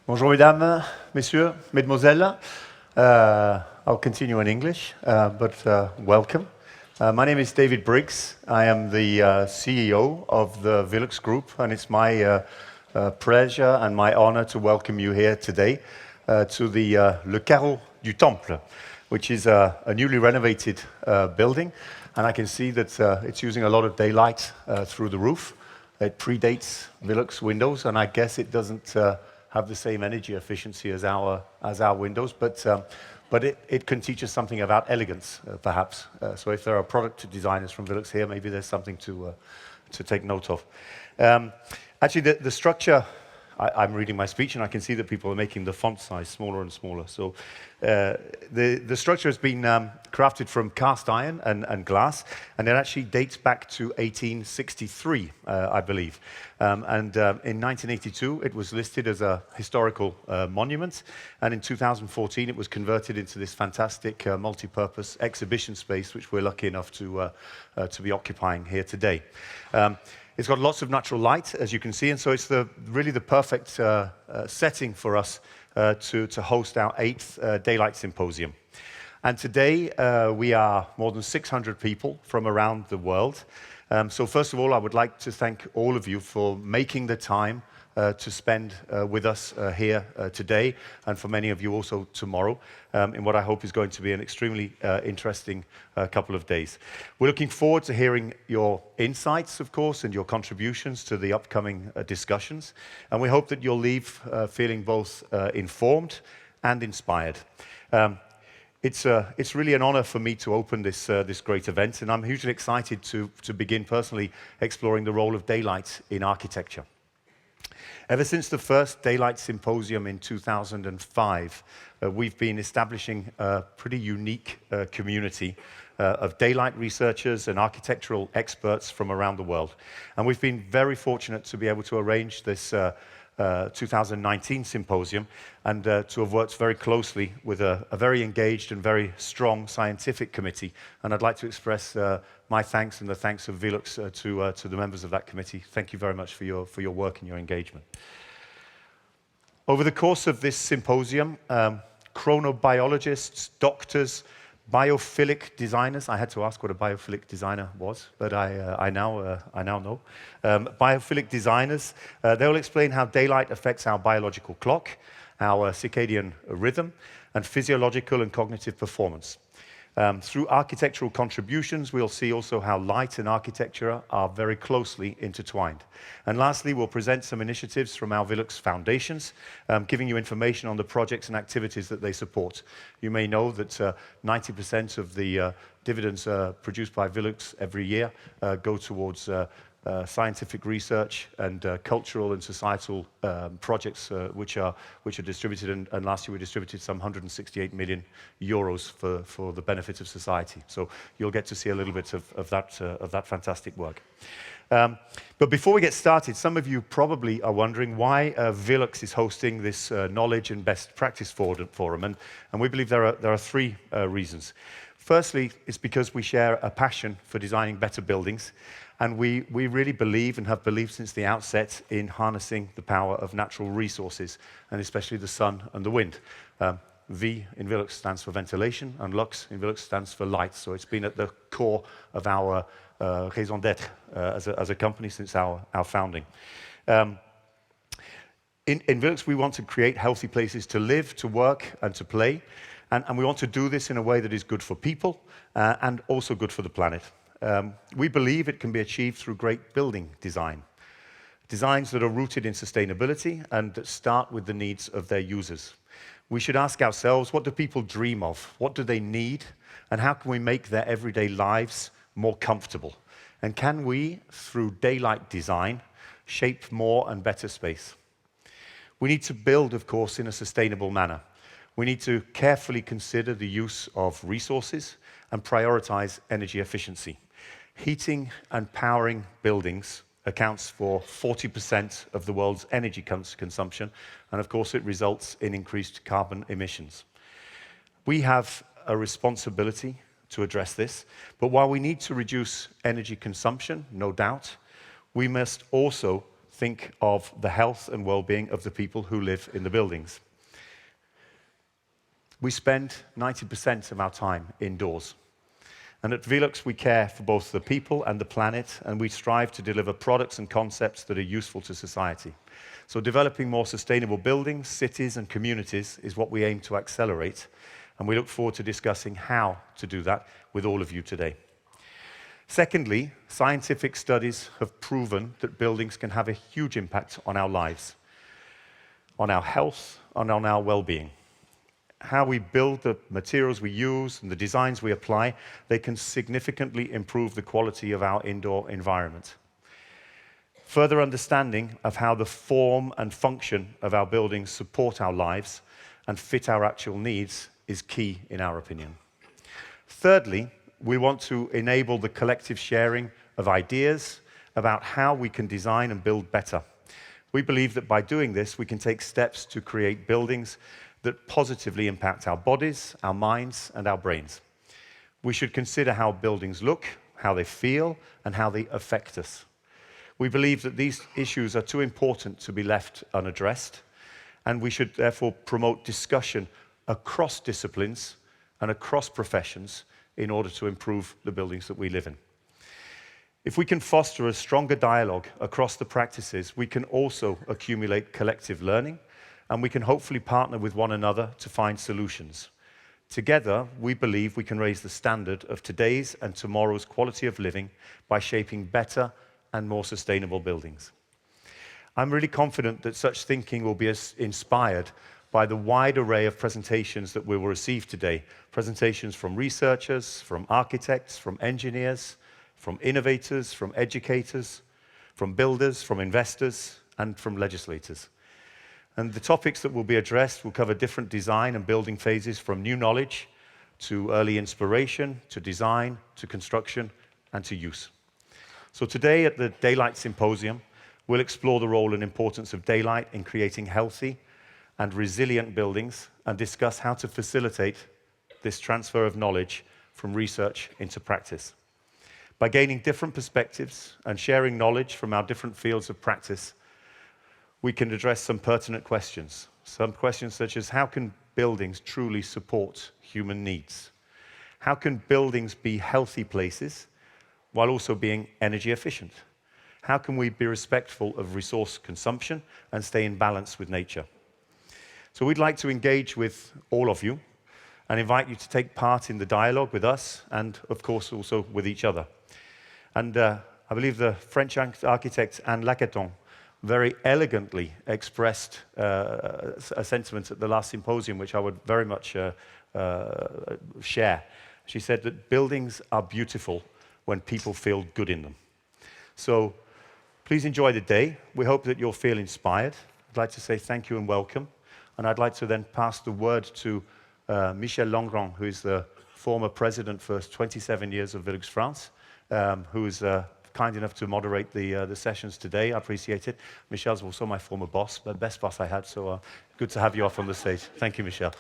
Bonjour mesdames, messieurs, mesdemoiselles. I'll continue in English, but welcome. My name is David Briggs. I am the CEO of the VELUX Group, and it's my pleasure and my honor to welcome you here today to the Le Carreau du Temple, which is a newly renovated building, and I can see that it's using a lot of daylight through the roof. It predates VELUX windows, and I guess it doesn't have the same energy efficiency as our windows, but it can teach us something about elegance, perhaps. So if there are product designers from VELUX here, maybe there's something to take note of. Actually, the structure, I'm reading my speech, and I can see that people are making the font size smaller and smaller. So the structure has been crafted from cast iron and glass, and it actually dates back to 1863, I believe. In 1982, it was listed as a historical monument, and in 2014, it was converted into this fantastic multi-purpose exhibition space, which we're lucky enough to be occupying here today. It's got lots of natural light, as you can see, and so it's really the perfect setting for us to host our 8th Daylight Symposium. And today, we are more than 600 people from around the world. So first of all, I would like to thank all of you for making the time to spend with us here today, and for many of you also tomorrow, in what I hope is going to be an extremely interesting couple of days. We're looking forward to hearing your insights, of course, and your contributions to the upcoming discussions, and we hope that you'll leave feeling both informed and inspired. It's really an honor for me to open this great event, and I'm hugely excited to begin personally exploring the role of daylight in architecture. Ever since the first Daylight Symposium in 2005, we've been establishing a pretty unique community of daylight researchers and architectural experts from around the world. And we've been very fortunate to be able to arrange this 2019 symposium, and to have worked very closely with a very engaged and very strong scientific committee. And I'd like to express my thanks and the thanks of VELUX to the members of that committee. Thank you very much for your work and your engagement. Over the course of this symposium, chronobiologists, doctors, biophilic designers — I had to ask what a biophilic designer was, but I now know. Biophilic designers, they'll explain how daylight affects our biological clock, our circadian rhythm, and physiological and cognitive performance. Through architectural contributions, we'll see also how light and architecture are very closely intertwined. And lastly, we'll present some initiatives from our VELUX foundations, giving you information on the projects and activities that they support. You may know that 90% of the dividends produced by VELUX every year go towards scientific research and cultural and societal projects which are distributed, and last year we distributed some 168 million euros for the benefit of society. So you'll get to see a little bit of that fantastic work. But before we get started, some of you probably are wondering why VELUX is hosting this knowledge and best practice forum, and we believe there are three reasons. Firstly, it's because we share a passion for designing better buildings, and we really believe and have believed since the outset in harnessing the power of natural resources, and especially the sun and the wind. V in VELUX stands for ventilation, and Lux in VELUX stands for light, so it's been at the core of our raison d'être as a company since our founding. In VELUX, we want to create healthy places to live, to work, and to play, and we want to do this in a way that is good for people and also good for the planet. We believe it can be achieved through great building design. Designs that are rooted in sustainability and that start with the needs of their users. We should ask ourselves, what do people dream of? What do they need? And how can we make their everyday lives more comfortable? And can we, through daylight design, shape more and better space? We need to build, of course, in a sustainable manner. We need to carefully consider the use of resources and prioritize energy efficiency. Heating and powering buildings accounts for 40% of the world's energy consumption, and of course it results in increased carbon emissions. We have a responsibility to address this, but while we need to reduce energy consumption, no doubt, we must also think of the health and well-being of the people who live in the buildings. We spend 90% of our time indoors. And at VELUX, we care for both the people and the planet, and we strive to deliver products and concepts that are useful to society. So developing more sustainable buildings, cities, and communities is what we aim to accelerate, and we look forward to discussing how to do that with all of you today. Secondly, scientific studies have proven that buildings can have a huge impact on our lives, on our health, and on our well-being. How we build, the materials we use, and the designs we apply, they can significantly improve the quality of our indoor environment. Further understanding of how the form and function of our buildings support our lives and fit our actual needs is key in our opinion. Thirdly, we want to enable the collective sharing of ideas about how we can design and build better. We believe that by doing this, we can take steps to create buildings that positively impact our bodies, our minds, and our brains. We should consider how buildings look, how they feel, and how they affect us. We believe that these issues are too important to be left unaddressed, and we should therefore promote discussion across disciplines and across professions in order to improve the buildings that we live in. If we can foster a stronger dialogue across the practices, we can also accumulate collective learning, and we can hopefully partner with one another to find solutions. Together, we believe we can raise the standard of today's and tomorrow's quality of living by shaping better and more sustainable buildings. I'm really confident that such thinking will be inspired by the wide array of presentations that we will receive today. Presentations from researchers, from architects, from engineers, from innovators, from educators, from builders, from investors, and from legislators. And the topics that will be addressed will cover different design and building phases, from new knowledge to early inspiration, to design, to construction, and to use. So today at the Daylight Symposium, we'll explore the role and importance of daylight in creating healthy and resilient buildings and discuss how to facilitate this transfer of knowledge from research into practice. By gaining different perspectives and sharing knowledge from our different fields of practice, we can address some pertinent questions. Some questions such as, how can buildings truly support human needs? How can buildings be healthy places while also being energy efficient? How can we be respectful of resource consumption and stay in balance with nature? So we'd like to engage with all of you and invite you to take part in the dialogue with us and, of course, also with each other. And I believe the French architect Anne Lacaton very elegantly expressed a sentiment at the last symposium, which I would very much share. She said that buildings are beautiful when people feel good in them. So please enjoy the day. We hope that you'll feel inspired. I'd like to say thank you and welcome. And I'd like to then pass the word to Michel Langrand, who is the former president for 27 years of VELUX France, who is kind enough to moderate the sessions today. I appreciate it. Michel's also my former boss, the best boss I had, so good to have you off on the stage. Thank you, Michel.